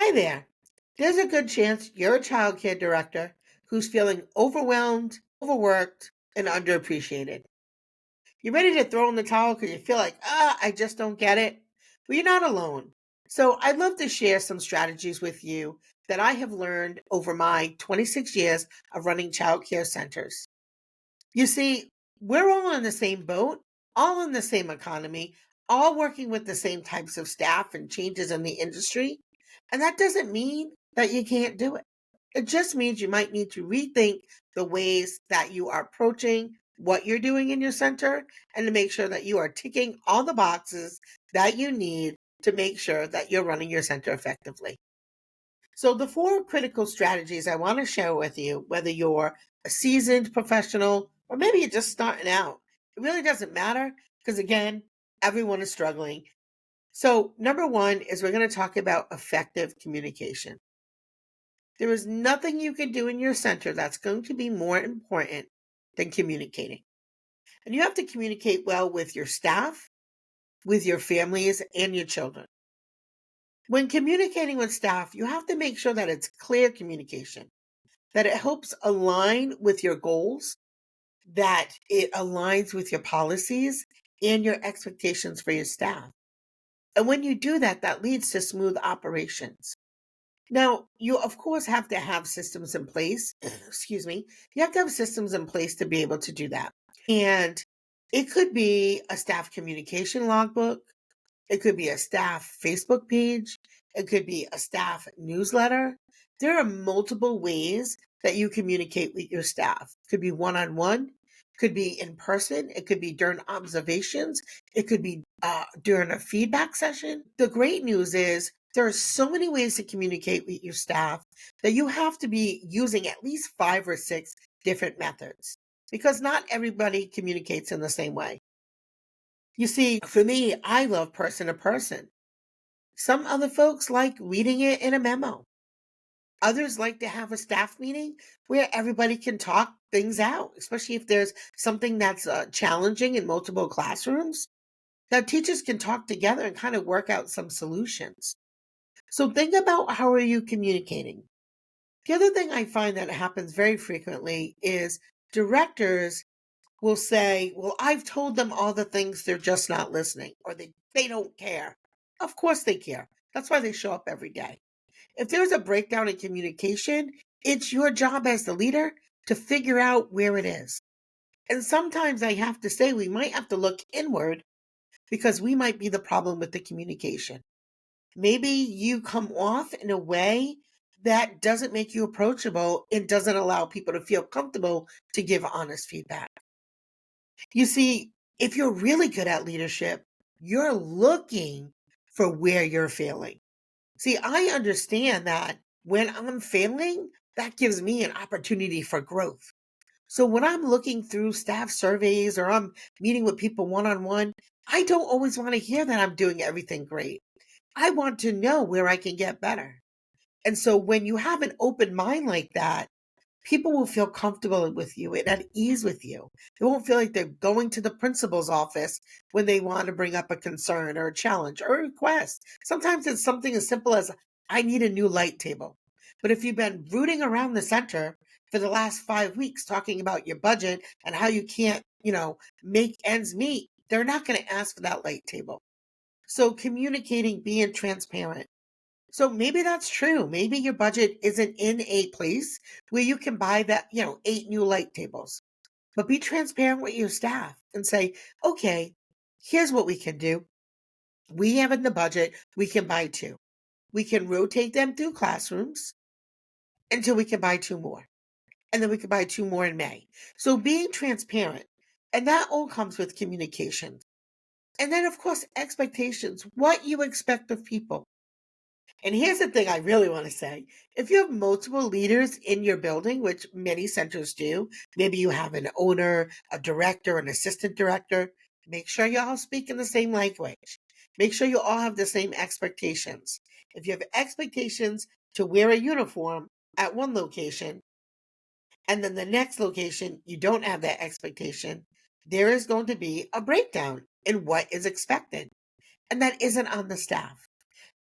Hi there. There's a good chance you're a childcare director who's feeling overwhelmed, overworked, and underappreciated. You're ready to throw in the towel because you feel like, I just don't get it. Well, you're not alone. So I'd love to share some strategies with you that I have learned over my 26 years of running childcare centers. You see, we're all in the same boat, all in the same economy, all working with the same types of staff and changes in the industry. And that doesn't mean that you can't do it. It just means you might need to rethink the ways that you are approaching what you're doing in your center and to make sure that you are ticking all the boxes that you need to make sure that you're running your center effectively. So, the four critical strategies I want to share with you, whether you're a seasoned professional or maybe you're just starting out, it really doesn't matter because, again, everyone is struggling. So, number one is we're going to talk about effective communication. There is nothing you can do in your center that's going to be more important than communicating. And you have to communicate well with your staff, with your families, and your children. When communicating with staff, you have to make sure that it's clear communication, that it helps align with your goals, that it aligns with your policies and your expectations for your staff. And when you do that, that leads to smooth operations. Now, you of course have to have systems in place. Excuse me. You have to have systems in place to be able to do that. And it could be a staff communication logbook. It could be a staff Facebook page. It could be a staff newsletter. There are multiple ways that you communicate with your staff. It could be one-on-one, could be in person, it could be during observations, it could be during a feedback session. The great news is there are so many ways to communicate with your staff that you have to be using at least 5 or 6 different methods because not everybody communicates in the same way. You see, for me, I love person to person. Some other folks like reading it in a memo. Others like to have a staff meeting where everybody can talk things out, especially if there's something that's challenging in multiple classrooms. That teachers can talk together and kind of work out some solutions. So think about how are you communicating? The other thing I find that happens very frequently is directors will say, well, I've told them all the things, they're just not listening, or they don't care. Of course they care. That's why they show up every day. If there's a breakdown in communication, it's your job as the leader to figure out where it is. And sometimes I have to say, we might have to look inward because we might be the problem with the communication. Maybe you come off in a way that doesn't make you approachable and doesn't allow people to feel comfortable to give honest feedback. You see, if you're really good at leadership, you're looking for where you're failing. See, I understand that when I'm failing, that gives me an opportunity for growth. So when I'm looking through staff surveys or I'm meeting with people one on one, I don't always want to hear that I'm doing everything great. I want to know where I can get better. And so when you have an open mind like that, people will feel comfortable with you and at ease with you. They won't feel like they're going to the principal's office when they want to bring up a concern or a challenge or a request. Sometimes it's something as simple as, I need a new light table. But if you've been rooting around the center for the last 5 weeks talking about your budget and how you can't, make ends meet, they're not going to ask for that light table. So communicating, being transparent. So maybe that's true. Maybe your budget isn't in a place where you can buy that, 8 new light tables. But be transparent with your staff and say, okay, here's what we can do. We have in the budget, we can buy 2. We can rotate them through classrooms until we can buy 2 more. And then we can buy 2 more in May. So being transparent. And that all comes with communication. And then, of course, expectations, what you expect of people. And here's the thing I really want to say. If you have multiple leaders in your building, which many centers do, maybe you have an owner, a director, an assistant director, make sure you all speak in the same language. Make sure you all have the same expectations. If you have expectations to wear a uniform at one location, and then the next location, you don't have that expectation, there is going to be a breakdown in what is expected. And that isn't on the staff.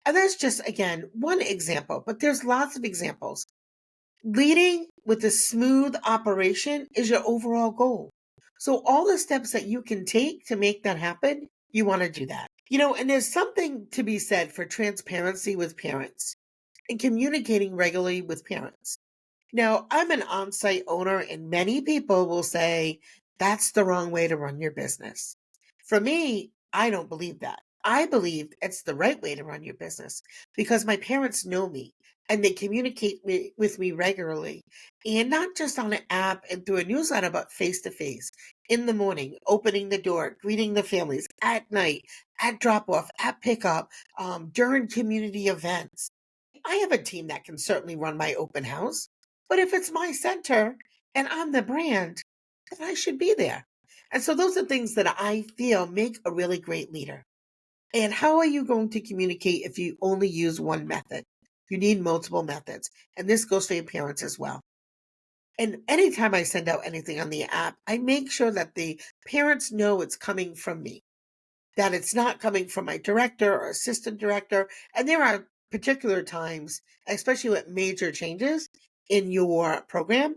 And that's just, again, one example, but there's lots of examples. Leading with a smooth operation is your overall goal. So, all the steps that you can take to make that happen, you want to do that. And there's something to be said for transparency with parents and communicating regularly with parents. Now, I'm an on site owner, and many people will say that's the wrong way to run your business. For me, I don't believe that. I believe it's the right way to run your business because my parents know me and they communicate with me regularly. And not just on an app and through a newsletter, but face to face in the morning, opening the door, greeting the families at night, at drop off, at pickup, during community events. I have a team that can certainly run my open house, but if it's my center and I'm the brand, then I should be there. And so those are things that I feel make a really great leader. And how are you going to communicate if you only use one method? You need multiple methods. And this goes for your parents as well. And anytime I send out anything on the app, I make sure that the parents know it's coming from me, that it's not coming from my director or assistant director. And there are particular times, especially with major changes in your program,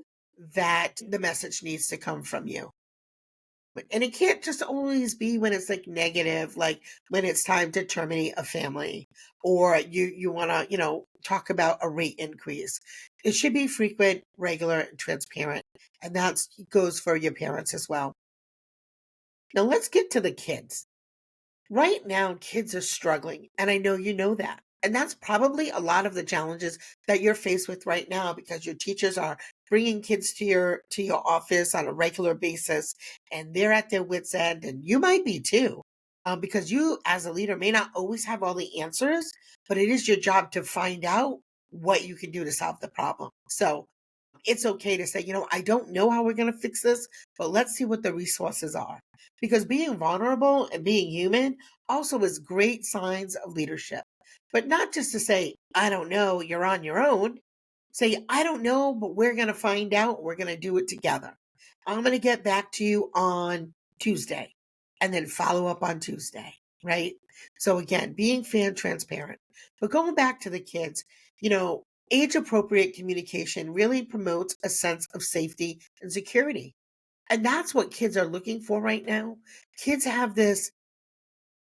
that the message needs to come from you. And it can't just always be when it's like negative, like when it's time to terminate a family or you want to, talk about a rate increase. It should be frequent, regular, and transparent. And that goes for your parents as well. Now let's get to the kids. Right now, kids are struggling, and I know you know that. And that's probably a lot of the challenges that you're faced with right now because your teachers are bringing kids to your office on a regular basis, and they're at their wits' end, and you might be too, because you, as a leader, may not always have all the answers, but it is your job to find out what you can do to solve the problem. So it's okay to say, I don't know how we're going to fix this, but let's see what the resources are. Because being vulnerable and being human also is great signs of leadership. But not just to say, I don't know, you're on your own. Say, I don't know, but we're going to find out. We're going to do it together. I'm going to get back to you on Tuesday and then follow up on Tuesday, right? So again, being fair and transparent. But going back to the kids, you know, age appropriate communication really promotes a sense of safety and security. And that's what kids are looking for right now. Kids have this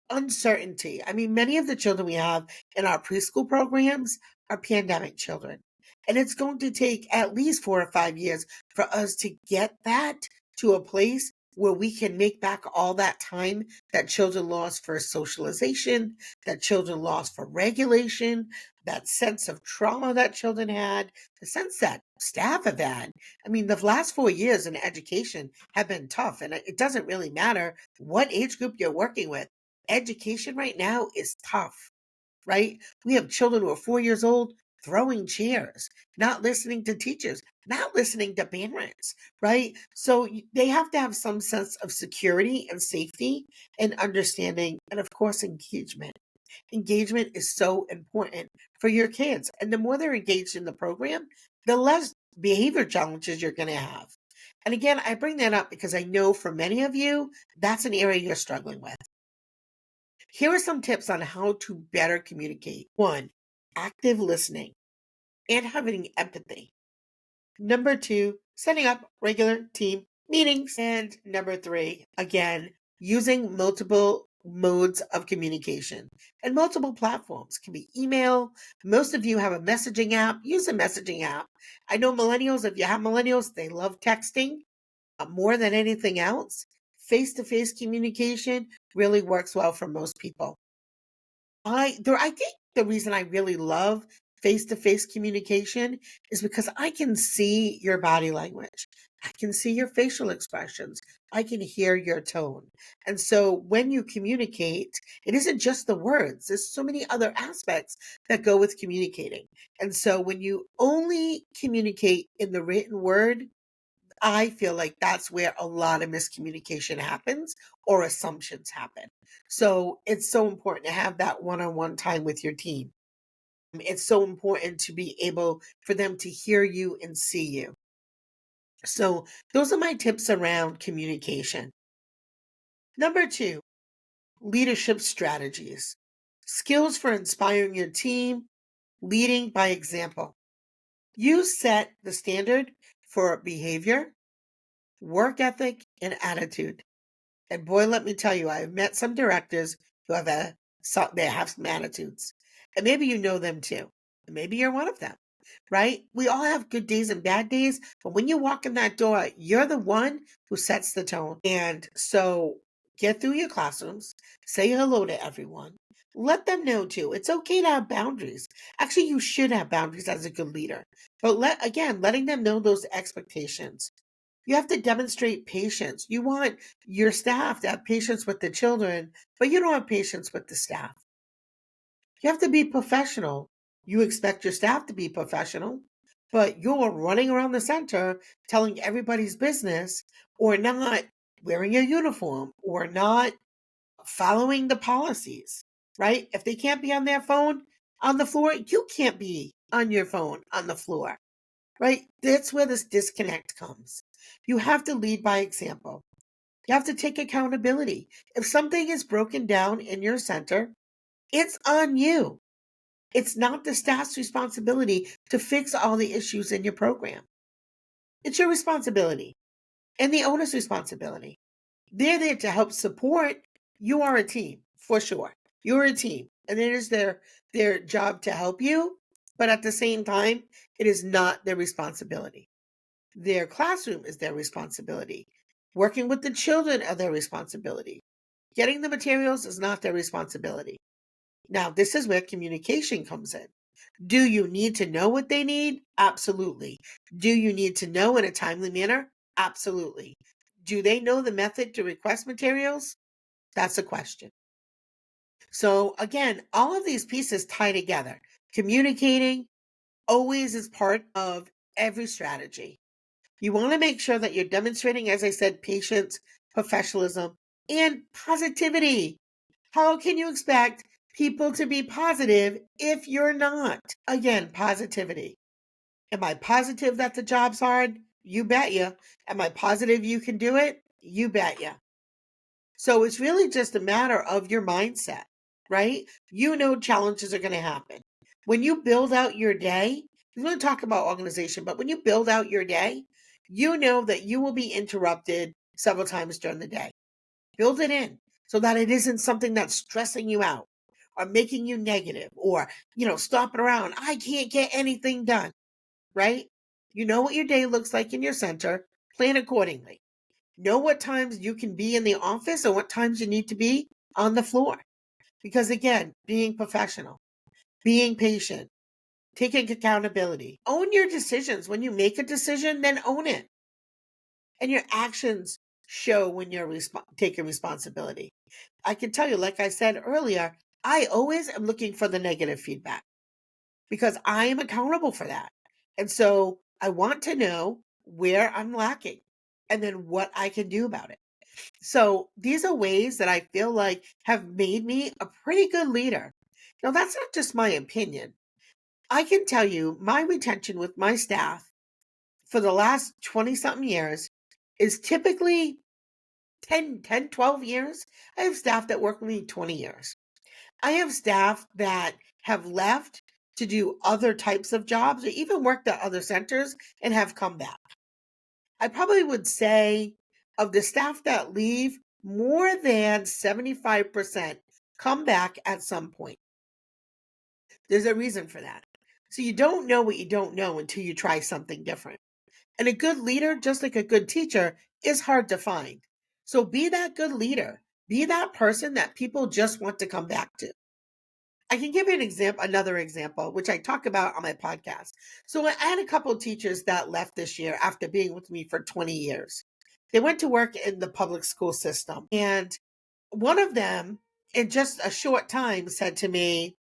uncertainty. I mean, many of the children we have in our preschool programs are pandemic children. And it's going to take at least 4 or 5 years for us to get that to a place where we can make back all that time that children lost for socialization, that children lost for regulation, that sense of trauma that children had, the sense that staff have had. I mean, the last 4 years in education have been tough, and it doesn't really matter what age group you're working with. Education right now is tough, right? We have children who are 4 years old throwing chairs, not listening to teachers, not listening to parents, right? So they have to have some sense of security and safety and understanding, and of course, engagement. Engagement is so important for your kids. And the more they're engaged in the program, the less behavior challenges you're going to have. And again, I bring that up because I know for many of you, that's an area you're struggling with. Here are some tips on how to better communicate. One, active listening and having empathy. Number two, setting up regular team meetings. And number three, again, using multiple modes of communication and multiple platforms. Can be email. Most of you have a messaging app. Use a messaging app. I know millennials, if you have millennials, they love texting more than anything else. Face to face communication really works well for most people. I think the reason I really love face-to-face communication is because I can see your body language. I can see your facial expressions. I can hear your tone. And so when you communicate, it isn't just the words. There's so many other aspects that go with communicating. And so when you only communicate in the written word, I feel like that's where a lot of miscommunication happens or assumptions happen. So it's so important to have that one on one time with your team. It's so important to be able for them to hear you and see you. So those are my tips around communication. Number two, leadership strategies. skills for inspiring your team, leading by example. You set the standard for behavior, work ethic, and attitude. And boy, let me tell you, I've met some directors who they have some attitudes. And maybe you know them too. And maybe you're one of them, right? We all have good days and bad days, but when you walk in that door, you're the one who sets the tone. And so get through your classrooms, say hello to everyone. Let them know too. It's okay to have boundaries. Actually, you should have boundaries as a good leader. But letting them know those expectations. You have to demonstrate patience. You want your staff to have patience with the children, but you don't have patience with the staff. You have to be professional. You expect your staff to be professional, but you're running around the center telling everybody's business or not wearing a uniform or not following the policies, right? If they can't be on their phone on the floor, you can't be on your phone on the floor, right? That's where this disconnect comes. You have to lead by example. You have to take accountability. If something is broken down in your center, it's on you. It's not the staff's responsibility to fix all the issues in your program. It's your responsibility and the owner's responsibility. They're there to help support. You are a team, for sure. You're a team, and it is their job to help you, but at the same time, it is not their responsibility. Their classroom is their responsibility. Working with the children are their responsibility. Getting the materials is not their responsibility. Now, this is where communication comes in. Do you need to know what they need? Absolutely. Do you need to know in a timely manner? Absolutely. Do they know the method to request materials? That's a question. So, again, all of these pieces tie together. Communicating always is part of every strategy. You want to make sure that you're demonstrating, as I said, patience, professionalism, and positivity. How can you expect people to be positive if you're not? Again, positivity. Am I positive that the job's hard? You bet you. Am I positive you can do it? You bet you. So it's really just a matter of your mindset, right? You know challenges are going to happen. When you build out your day, we're going to talk about organization, but when you build out your day, you know that you will be interrupted several times during the day. Build it in so that it isn't something that's stressing you out or making you negative or, stomping around. I can't get anything done, right? You know what your day looks like in your center, plan accordingly. Know what times you can be in the office and what times you need to be on the floor. Because again, being professional, being patient, taking accountability, own your decisions. When you make a decision, then own it. And your actions show when you're taking responsibility. I can tell you, like I said earlier, I always am looking for the negative feedback because I am accountable for that. And so I want to know where I'm lacking and then what I can do about it. So these are ways that I feel like have made me a pretty good leader. Now, that's not just my opinion. I can tell you my retention with my staff for the last 20 something years is typically 12 years. I have staff that work with me 20 years. I have staff that have left to do other types of jobs or even worked at other centers and have come back. I probably would say of the staff that leave, more than 75% come back at some point. There's a reason for that. So you don't know what you don't know until you try something different. And a good leader, just like a good teacher, is hard to find. So be that good leader. Be that person that people just want to come back to. I can give you another example, which I talk about on my podcast. So I had a couple of teachers that left this year after being with me for 20 years. They went to work in the public school system. And one of them, in just a short time, said to me,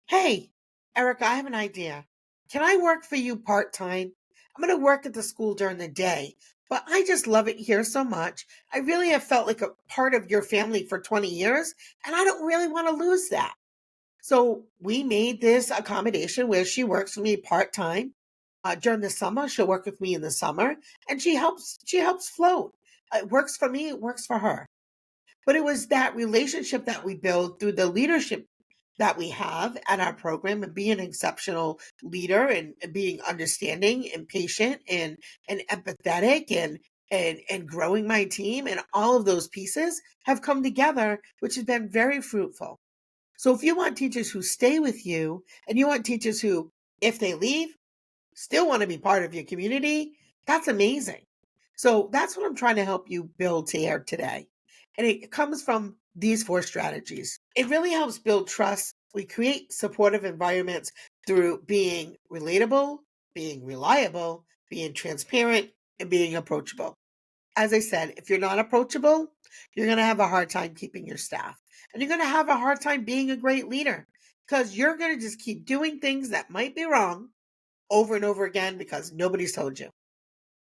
"Hey, Erica, I have an idea. Can I work for you part-time? I'm going to work at the school during the day, but I just love it here so much. I really have felt like a part of your family for 20 years, and I don't really want to lose that." So we made this accommodation where she works for me part-time. During the summer, she'll work with me in the summer, and she helps float. It works for me, it works for her. But it was that relationship that we built through the leadership that we have at our program and be an exceptional leader and being understanding and patient and empathetic and growing my team and all of those pieces have come together, which has been very fruitful. So if you want teachers who stay with you and you want teachers who, if they leave, still want to be part of your community, that's amazing. So that's what I'm trying to help you build here today. And it comes from these four strategies. It really helps build trust. We create supportive environments through being relatable, being reliable, being transparent, and being approachable. As I said, if you're not approachable, you're going to have a hard time keeping your staff. And you're going to have a hard time being a great leader because you're going to just keep doing things that might be wrong over and over again because nobody's told you.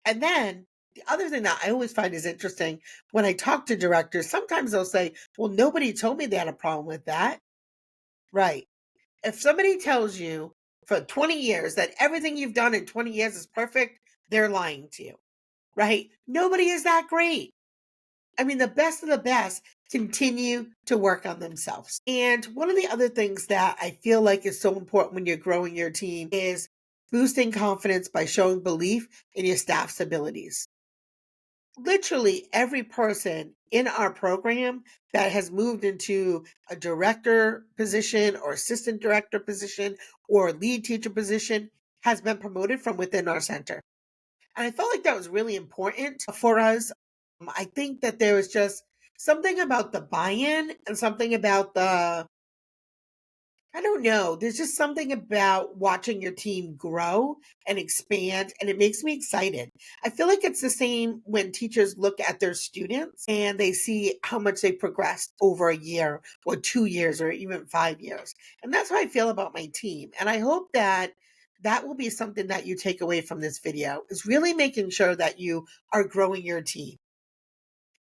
And then the other thing that I always find is interesting when I talk to directors, sometimes they'll say, well, nobody told me they had a problem with that. Right. If somebody tells you for 20 years that everything you've done in 20 years is perfect, they're lying to you. Right. Nobody is that great. I mean, the best of the best continue to work on themselves. And one of the other things that I feel like is so important when you're growing your team is boosting confidence by showing belief in your staff's abilities. Literally every person in our program that has moved into a director position or assistant director position or lead teacher position has been promoted from within our center. And I felt like that was really important for us. I think that there was just something about the buy-in and something about I don't know, there's just something about watching your team grow and expand, and it makes me excited. I feel like it's the same when teachers look at their students and they see how much they progressed over a year or 2 years or even 5 years. And that's how I feel about my team. And I hope that that will be something that you take away from this video is really making sure that you are growing your team.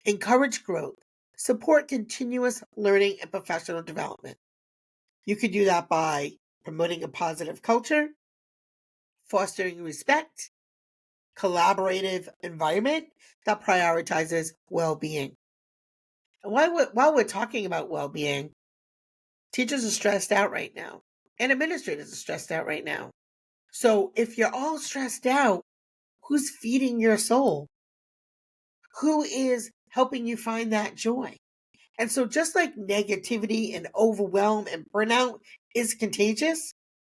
Encourage growth, support continuous learning and professional development. You could do that by promoting a positive culture, fostering respect, collaborative environment that prioritizes well-being. And while we're talking about well-being, teachers are stressed out right now, and administrators are stressed out right now. So if you're all stressed out, who's feeding your soul? Who is helping you find that joy? And so just like negativity and overwhelm and burnout is contagious,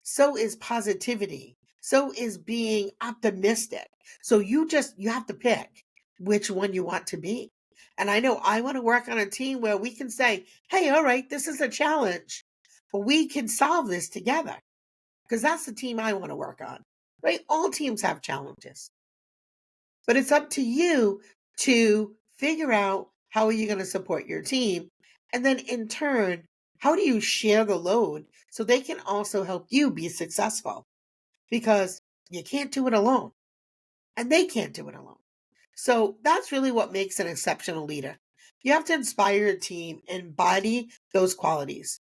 so is positivity. So is being optimistic. So you have to pick which one you want to be. And I know I want to work on a team where we can say, hey, all right, this is a challenge, but we can solve this together because that's the team I want to work on, right? All teams have challenges, but it's up to you to figure out how are you going to support your team. And then in turn, how do you share the load so they can also help you be successful? Because you can't do it alone and they can't do it alone. So that's really what makes an exceptional leader. You have to inspire your team, embody those qualities.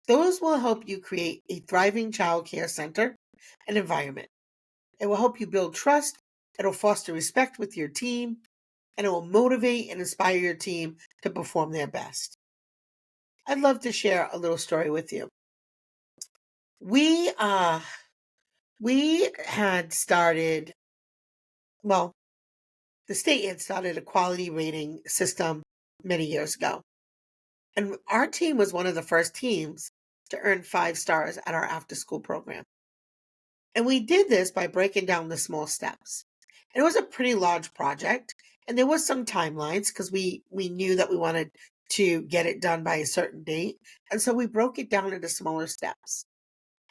Those will help you create a thriving child care center and environment. It will help you build trust. It'll foster respect with your team and it will motivate and inspire your team to perform their best. I'd love to share a little story with you. We we had started, well, the state had started a quality rating system many years ago. And our team was one of the first teams to earn 5 stars at our after school program. And we did this by breaking down the small steps. And it was a pretty large project. And there was some timelines because we knew that we wanted to get it done by a certain date. And so we broke it down into smaller steps.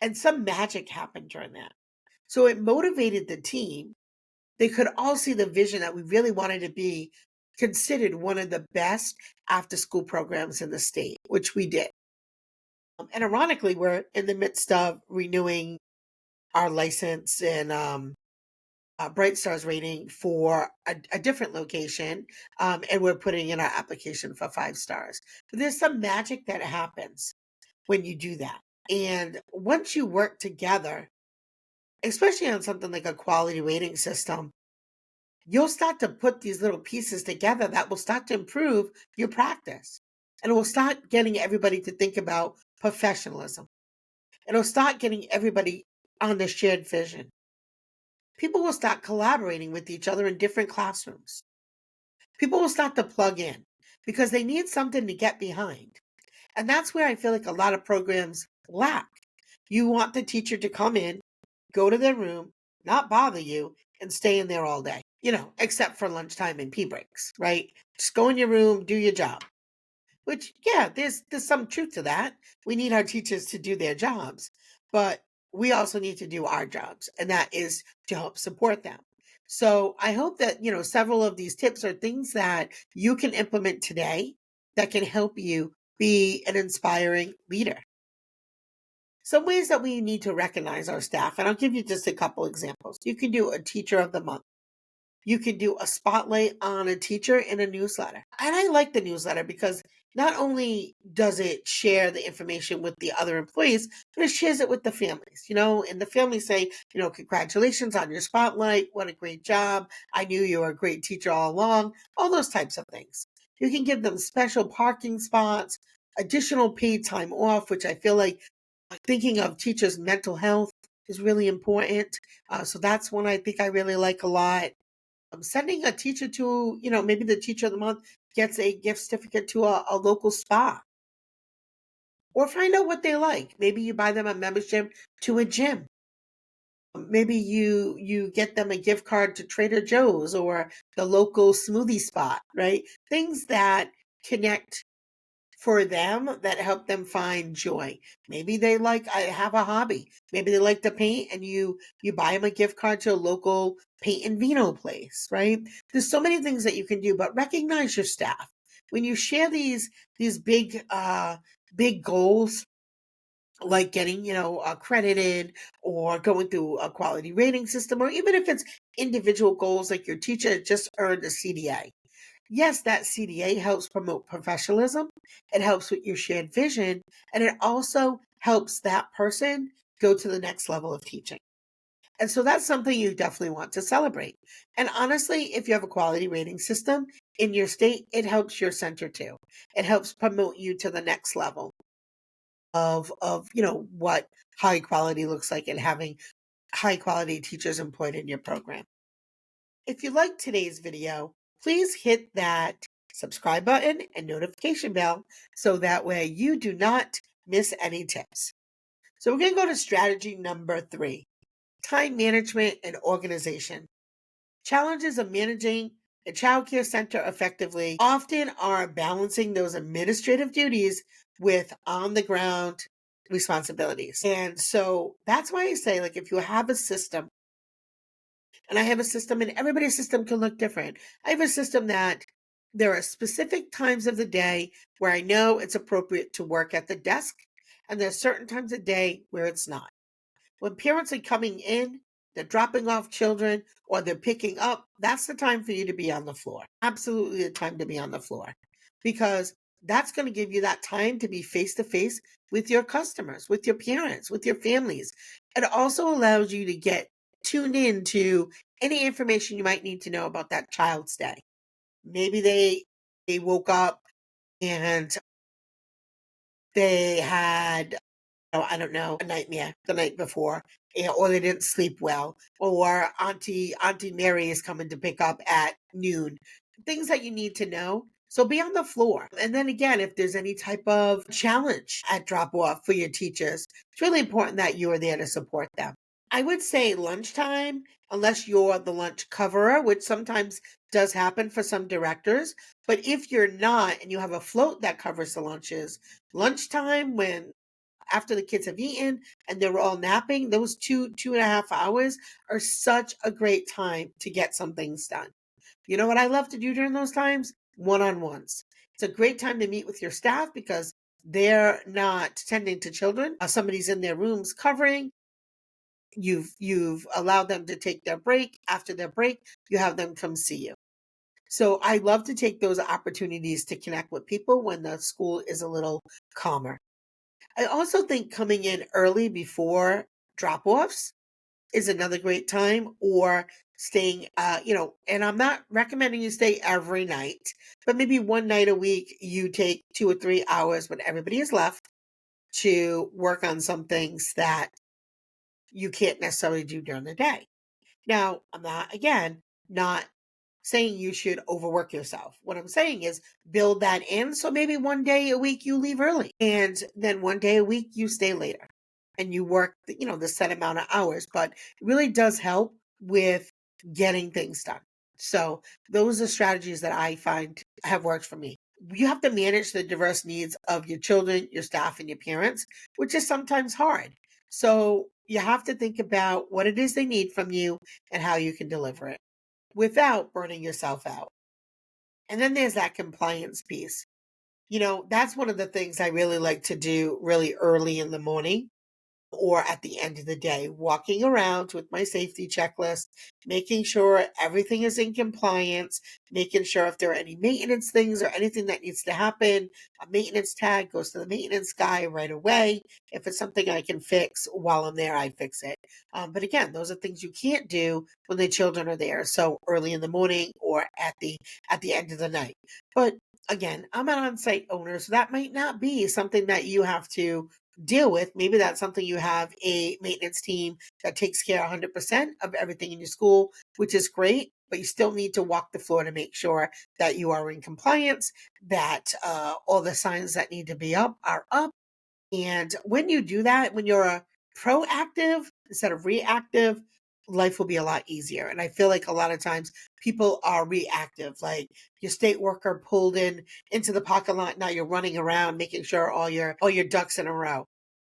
And some magic happened during that. So it motivated the team. They could all see the vision that we really wanted to be considered one of the best after school programs in the state, which we did. And ironically, we're in the midst of renewing our license and Bright Stars rating for a different location, and we're putting in our application for 5 stars. But there's some magic that happens when you do that. And once you work together, especially on something like a quality rating system, you'll start to put these little pieces together that will start to improve your practice. And it will start getting everybody to think about professionalism. It'll start getting everybody on the shared vision. People will start collaborating with each other in different classrooms. People will start to plug in because they need something to get behind. And that's where I feel like a lot of programs lack. You want the teacher to come in, go to their room, not bother you, and stay in there all day, except for lunchtime and pee breaks, right? Just go in your room, do your job. Which, yeah, there's some truth to that. We need our teachers to do their jobs, but we also need to do our jobs, and that is to help support them. So I hope that, several of these tips are things that you can implement today that can help you be an inspiring leader. Some ways that we need to recognize our staff, and I'll give you just a couple examples. You can do a teacher of the month. You can do a spotlight on a teacher in a newsletter. And I like the newsletter because not only does it share the information with the other employees, but it shares it with the families, and the families say, congratulations on your spotlight. What a great job. I knew you were a great teacher all along. All those types of things. You can give them special parking spots, additional paid time off, which I feel like thinking of teachers' mental health is really important. So that's one I think I really like a lot. Sending a teacher to, maybe the teacher of the month gets a gift certificate to a local spa, or find out what they like. Maybe you buy them a membership to a gym. Maybe you get them a gift card to Trader Joe's or the local smoothie spot, right? Things that connect for them that help them find joy. Maybe they I have a hobby. Maybe they like to paint, and you buy them a gift card to a local paint and vino place, right? There's so many things that you can do, but recognize your staff. When you share these big goals, like getting, accredited, or going through a quality rating system, or even if it's individual goals like your teacher just earned a CDA. Yes, that CDA helps promote professionalism. It helps with your shared vision, and it also helps that person go to the next level of teaching. And so that's something you definitely want to celebrate. And honestly, if you have a quality rating system in your state, it helps your center too. It helps promote you to the next level of what high quality looks like, and having high quality teachers employed in your program. If you liked today's video, please hit that subscribe button and notification bell so that way you do not miss any tips. So we're going to go to strategy number 3, time management and organization. Challenges of managing a childcare center effectively often are balancing those administrative duties with on the ground responsibilities. And so that's why I say, if you have a system, and I have a system, and everybody's system can look different. I have a system that there are specific times of the day where I know it's appropriate to work at the desk, and there's certain times of day where it's not. When parents are coming in, they're dropping off children, or they're picking up, that's the time for you to be on the floor. Absolutely the time to be on the floor, because that's going to give you that time to be face to face with your customers, with your parents, with your families. It also allows you to get tuned in to any information you might need to know about that child's day. Maybe they woke up and they had, I don't know, a nightmare the night before, or they didn't sleep well, or Auntie Mary is coming to pick up at noon. Things that you need to know. So be on the floor. And then again, if there's any type of challenge at drop off for your teachers, it's really important that you are there to support them. I would say lunchtime, unless you're the lunch coverer, which sometimes does happen for some directors. But if you're not and you have a float that covers the lunches, lunchtime, when after the kids have eaten and they're all napping, those 2.5 hours are such a great time to get some things done. You know what I love to do during those times? One-on-ones. It's a great time to meet with your staff because they're not tending to children. Somebody's in their rooms covering. You've allowed them to take their break. After their break, you have them come see you. So I love to take those opportunities to connect with people when the school is a little calmer. I also think coming in early before drop-offs is another great time, or staying, and I'm not recommending you stay every night, but maybe one night a week you take 2 or 3 hours when everybody is left, to work on some things that you can't necessarily do during the day. Now, I'm not, again, not saying you should overwork yourself. What I'm saying is build that in. So maybe one day a week you leave early and then one day a week you stay later and you work, the set amount of hours, but it really does help with getting things done. So those are strategies that I find have worked for me. You have to manage the diverse needs of your children, your staff, and your parents, which is sometimes hard. So you have to think about what it is they need from you and how you can deliver it without burning yourself out. And then there's that compliance piece. That's one of the things I really like to do really early in the morning or at the end of the day, walking around with my safety checklist, making sure everything is in compliance, making sure if there are any maintenance things or anything that needs to happen, a maintenance tag goes to the maintenance guy right away. If it's something I can fix while I'm there, I fix it. But again, those are things you can't do when the children are there. So early in the morning or at the end of the night. But again, I'm an on-site owner, so that might not be something that you have to deal with. Maybe that's something you have a maintenance team that takes care 100% of everything in your school, which is great, but you still need to walk the floor to make sure that you are in compliance, that all the signs that need to be up are up. And when you do that, when you're a proactive instead of reactive, life will be a lot easier. And I feel like a lot of times people are reactive, like your state worker pulled into the parking lot. Now you're running around making sure all your ducks in a row.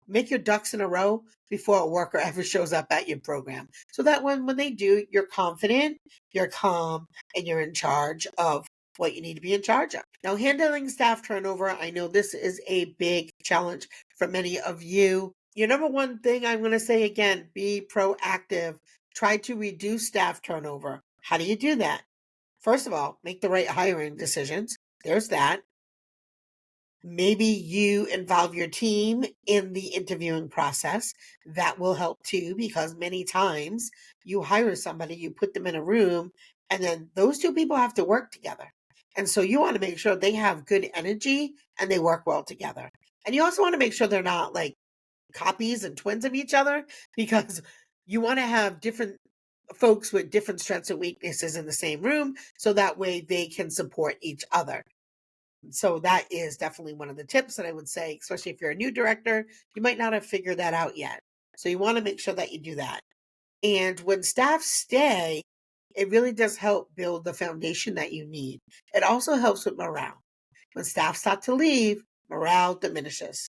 Make your ducks in a row before a worker ever shows up at your program. So that when they do, you're confident, you're calm, and you're in charge of what you need to be in charge of. Now, handling staff turnover, I know this is a big challenge for many of you. Your number one thing I'm going to say again, be proactive. Try to reduce staff turnover. How do you do that? First of all, make the right hiring decisions. There's that. Maybe you involve your team in the interviewing process. That will help too, because many times you hire somebody, you put them in a room, and then those two people have to work together. And so you want to make sure they have good energy and they work well together. And you also want to make sure they're not like copies and twins of each other, because you want to have different folks with different strengths and weaknesses in the same room so that way they can support each other. So that is definitely one of the tips that I would say, especially if you're a new director, you might not have figured that out yet. So you want to make sure that you do that. And when staff stay, it really does help build the foundation that you need. It also helps with morale. When staff start to leave, morale diminishes.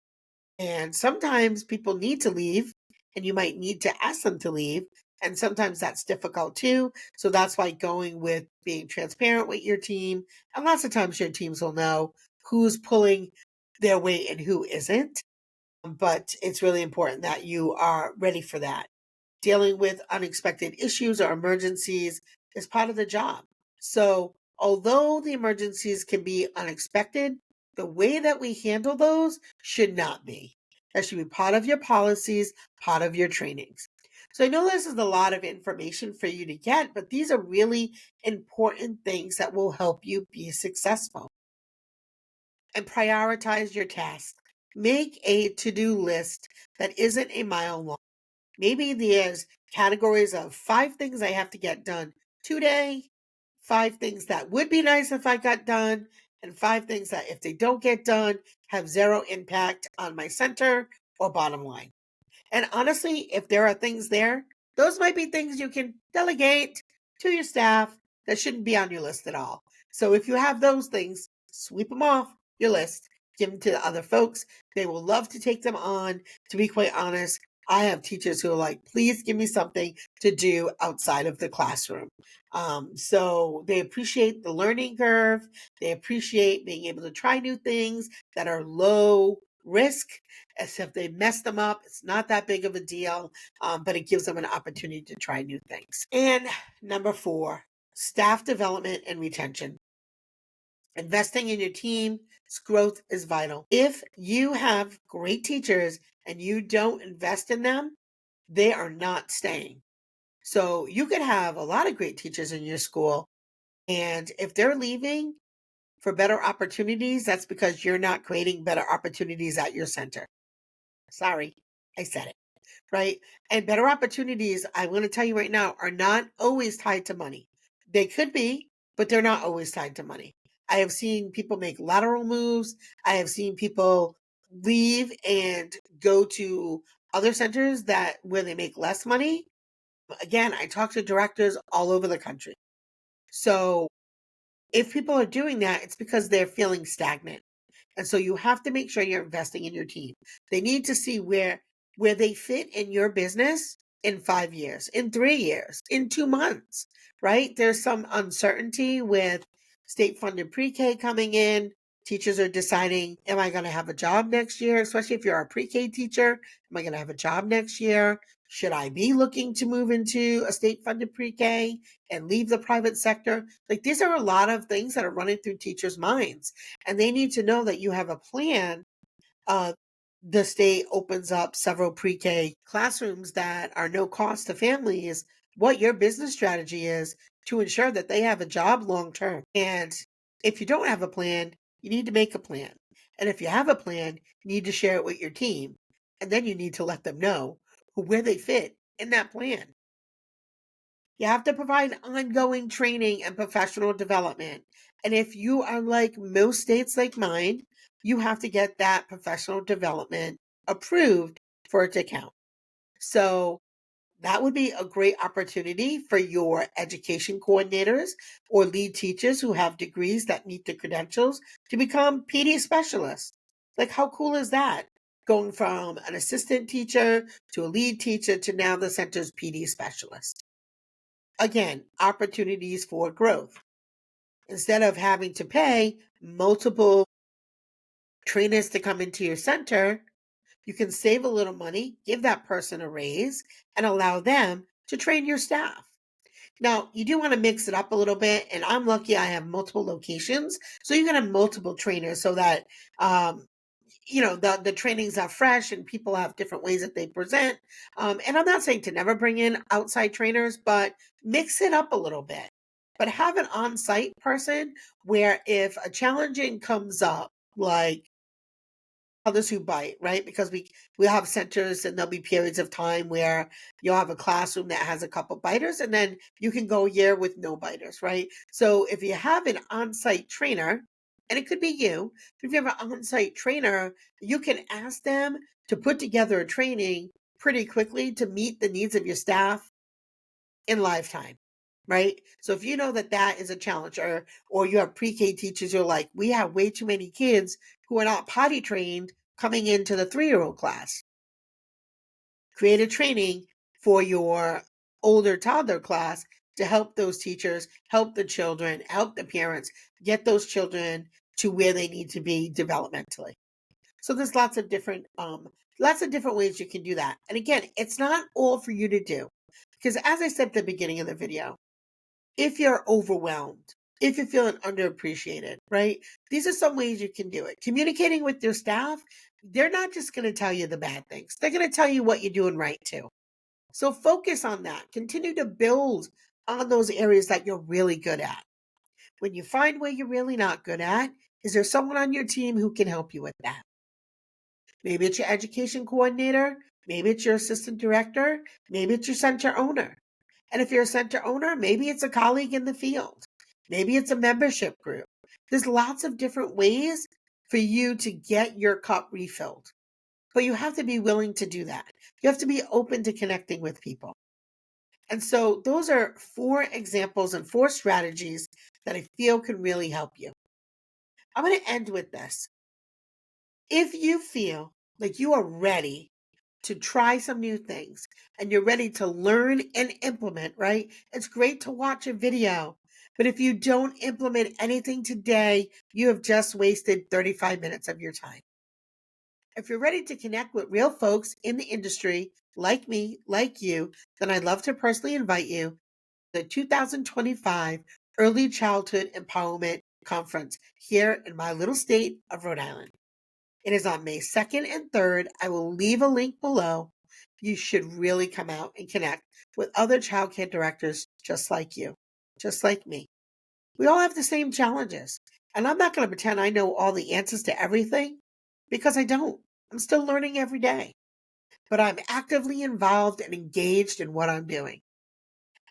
And sometimes people need to leave, and you might need to ask them to leave. And sometimes that's difficult too. So that's why going with being transparent with your team. And lots of times your teams will know who's pulling their weight and who isn't. But it's really important that you are ready for that. Dealing with unexpected issues or emergencies is part of the job. So, although the emergencies can be unexpected, the way that we handle those should not be. That should be part of your policies, part of your trainings. So, I know this is a lot of information for you to get, but these are really important things that will help you be successful. And prioritize your tasks. Make a to do list that isn't a mile long. Maybe there's categories of 5 things I have to get done today, 5 things that would be nice if I got done, and 5 things that if they don't get done have zero impact on my center or bottom line. And honestly, if there are things there, those might be things you can delegate to your staff that shouldn't be on your list at all. So if you have those things, sweep them off your list, give them to the other folks. They will love to take them on. To be quite honest, I have teachers who are like, please give me something to do outside of the classroom. So they appreciate the learning curve. They appreciate being able to try new things that are low risk. As if they mess them up, it's not that big of a deal, but it gives them an opportunity to try new things. And number 4, staff development and retention. Investing in your team's growth is vital. If you have great teachers and you don't invest in them, they are not staying. So you could have a lot of great teachers in your school, and if they're leaving for better opportunities, that's because you're not creating better opportunities at your center. Sorry, I said it, right? And better opportunities, I'm going to tell you right now, are not always tied to money. They could be, but they're not always tied to money. I have seen people make lateral moves. I have seen people leave and go to other centers that where they make less money. Again, I talk to directors all over the country. So if people are doing that, it's because they're feeling stagnant. And so you have to make sure you're investing in your team. They need to see where they fit in your business in 5 years, in 3 years, in 2 months, right? There's some uncertainty with state funded pre-K coming in. Teachers are deciding, am I going to have a job next year? Especially if you're a pre-K teacher, am I going to have a job next year? Should I be looking to move into a state funded pre-K and leave the private sector? Like these are a lot of things that are running through teachers' minds, and they need to know that you have a plan. Uh, the state opens up several pre-K classrooms that are no cost to families, what your business strategy is to ensure that they have a job long term. And if you don't have a plan, you need to make a plan. And if you have a plan, you need to share it with your team. And then you need to let them know where they fit in that plan. You have to provide ongoing training and professional development. And if you are like most states like mine, you have to get that professional development approved for it to count. So that would be a great opportunity for your education coordinators or lead teachers who have degrees that meet the credentials to become PD specialists. Like, how cool is that? Going from an assistant teacher to a lead teacher to now the center's PD specialist. Again, opportunities for growth. Instead of having to pay multiple trainers to come into your center, you can save a little money, give that person a raise, and allow them to train your staff. Now, you do want to mix it up a little bit, and I'm lucky I have multiple locations, so you can have multiple trainers so that the trainings are fresh and people have different ways that they present. And I'm not saying to never bring in outside trainers, but mix it up a little bit. But have an on-site person where if a challenging comes up, like others who bite, right? Because we have centers and there'll be periods of time where you'll have a classroom that has a couple biters and then you can go a year with no biters, right? So if you have an on-site trainer, and it could be you, but if you have an on-site trainer, you can ask them to put together a training pretty quickly to meet the needs of your staff in lifetime, right? So if you know that that is a challenge, or you have pre-K teachers who are like, we have way too many kids who are not potty trained coming into the 3-year-old class. Create a training for your older toddler class to help those teachers, help the children, help the parents get those children to where they need to be developmentally. So there's lots of different ways you can do that. And again, it's not all for you to do. Because as I said at the beginning of the video, if you're overwhelmed, if you're feeling underappreciated, right? These are some ways you can do it. Communicating with your staff, they're not just going to tell you the bad things. They're going to tell you what you're doing right too. So focus on that. Continue to build on those areas that you're really good at. When you find where you're really not good at, is there someone on your team who can help you with that? Maybe it's your education coordinator. Maybe it's your assistant director. Maybe it's your center owner. And if you're a center owner, maybe it's a colleague in the field. Maybe it's a membership group. There's lots of different ways for you to get your cup refilled. But you have to be willing to do that. You have to be open to connecting with people. And so those are 4 examples and 4 strategies that I feel can really help you. I'm going to end with this. If you feel like you are ready to try some new things and you're ready to learn and implement, right? It's great to watch a video, but if you don't implement anything today, you have just wasted 35 minutes of your time. If you're ready to connect with real folks in the industry, like me, like you, then I'd love to personally invite you to the 2025 Early Childhood Empowerment Conference here in my little state of Rhode Island. It is on May 2nd and 3rd. I will leave a link below. You should really come out and connect with other childcare directors just like you, just like me. We all have the same challenges. And I'm not going to pretend I know all the answers to everything because I don't. I'm still learning every day. but I'm actively involved and engaged in what I'm doing.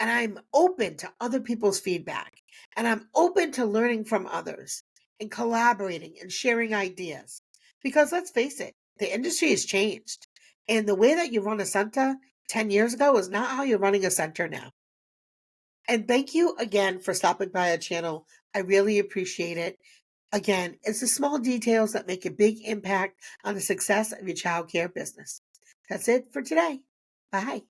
And I'm open to other people's feedback. And I'm open to learning from others and collaborating and sharing ideas. Because let's face it, the industry has changed. And the way that you run a center 10 years ago is not how you're running a center now. And thank you again for stopping by our channel. I really appreciate it. Again, it's the small details that make a big impact on the success of your childcare business. That's it for today. Bye.